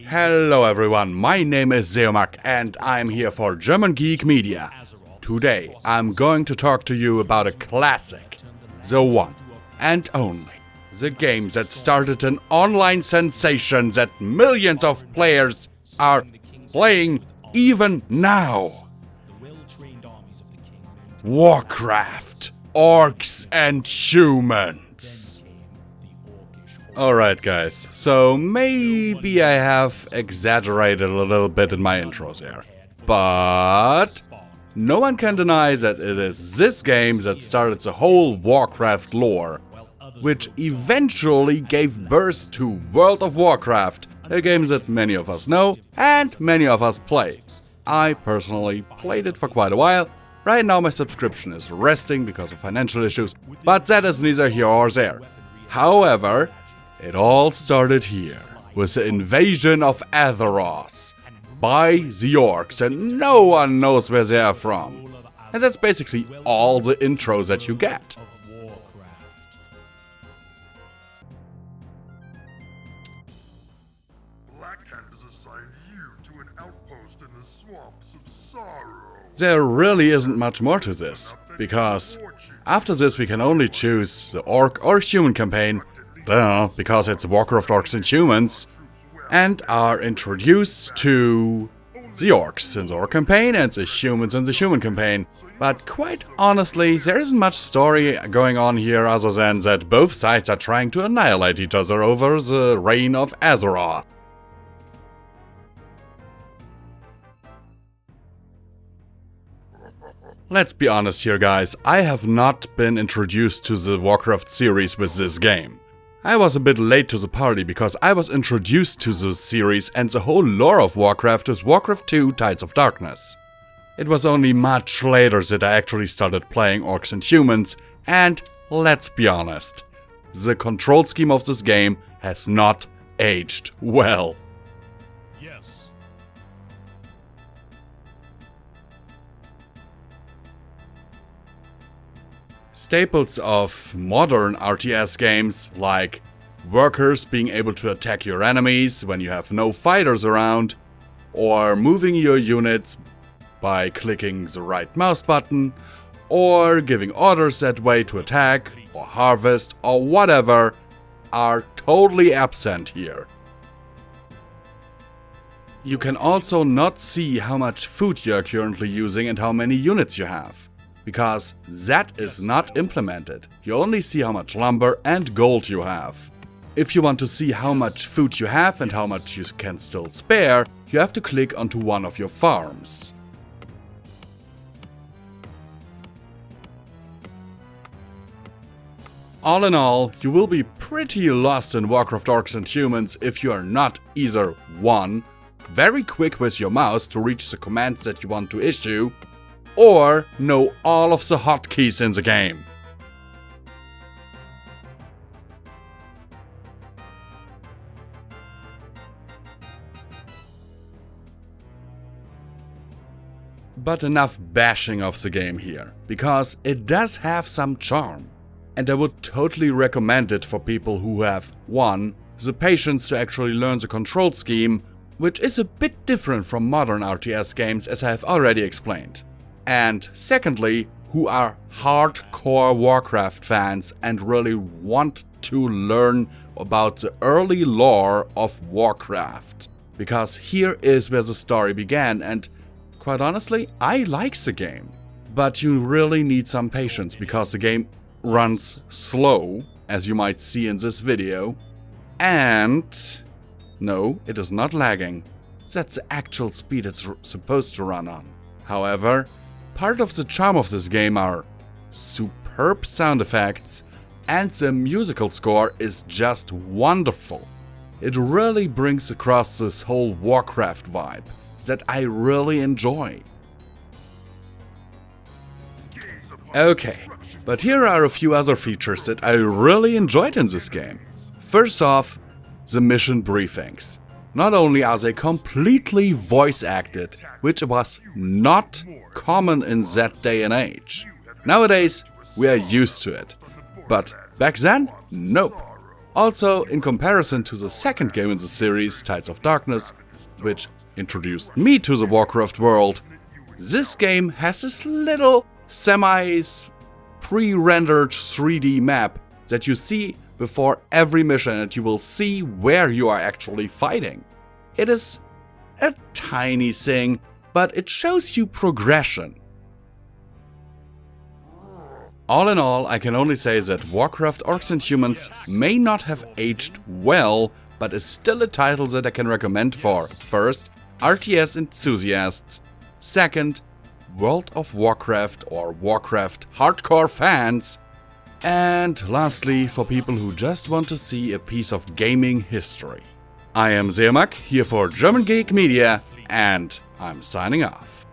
Hello everyone, my name is Zeomak and I'm here for GermanGeekMedia. Today I'm going to talk to you about a classic, the one and only. The game that started an online sensation that millions of players are playing even now. Warcraft, Orcs and Humans. Alright guys, so maybe I have exaggerated a little bit in my intros here, but no one can deny that it is this game that started the whole Warcraft lore, which eventually gave birth to World of Warcraft, a game that many of us know and many of us play. I personally played it for quite a while. Right now my subscription is resting because of financial issues, but that is neither here or there. However, it all started here, with the invasion of Azeroth by the Orcs, and no one knows where they are from. And that's basically all the intro that you get. There really isn't much more to this, because after this we can only choose the Orc or Human campaign, because it's Warcraft Orcs and Humans, and are introduced to the Orcs in the Orc campaign and the Humans in the Human campaign. But quite honestly, there isn't much story going on here other than that both sides are trying to annihilate each other over the reign of Azeroth. Let's be honest here guys, I have not been introduced to the Warcraft series with this game. I was a bit late to the party because I was introduced to the series and the whole lore of Warcraft with Warcraft 2 Tides of Darkness. It was only much later that I actually started playing Orcs and Humans, and let's be honest, the control scheme of this game has not aged well. Staples of modern RTS games, like workers being able to attack your enemies when you have no fighters around, or moving your units by clicking the right mouse button, or giving orders that way to attack, or harvest, or whatever, are totally absent here. You can also not see how much food you are currently using and how many units you have, because that is not implemented. You only see how much lumber and gold you have. If you want to see how much food you have and how much you can still spare, you have to click onto one of your farms. All in all, you will be pretty lost in Warcraft Orcs and Humans if you are not either 1. Very quick with your mouse to reach the commands that you want to issue, or know all of the hotkeys in the game. But enough bashing of the game here, because it does have some charm. And I would totally recommend it for people who have 1. The patience to actually learn the control scheme, which is a bit different from modern RTS games as I have already explained. And secondly, who are hardcore Warcraft fans and really want to learn about the early lore of Warcraft. Because here is where the story began, and quite honestly, I like the game. But you really need some patience because the game runs slow, as you might see in this video. And no, it is not lagging. That's the actual speed it's supposed to run on. However, part of the charm of this game are superb sound effects, and the musical score is just wonderful. It really brings across this whole Warcraft vibe that I really enjoy. Okay, but here are a few other features that I really enjoyed in this game. First off, the mission briefings. Not only are they completely voice acted, which was not common in that day and age. Nowadays, we are used to it. But back then, nope. Also, in comparison to the second game in the series, Tides of Darkness, which introduced me to the Warcraft world, this game has this little pre-rendered 3D map that you see before every mission, and you will see where you are actually fighting. It is a tiny thing, but it shows you progression. All in all, I can only say that Warcraft Orcs and Humans may not have aged well, but is still a title that I can recommend for, first, RTS enthusiasts, second, World of Warcraft or Warcraft hardcore fans, and lastly, for people who just want to see a piece of gaming history. I am Zermak, here for German Geek Media, and I'm signing off.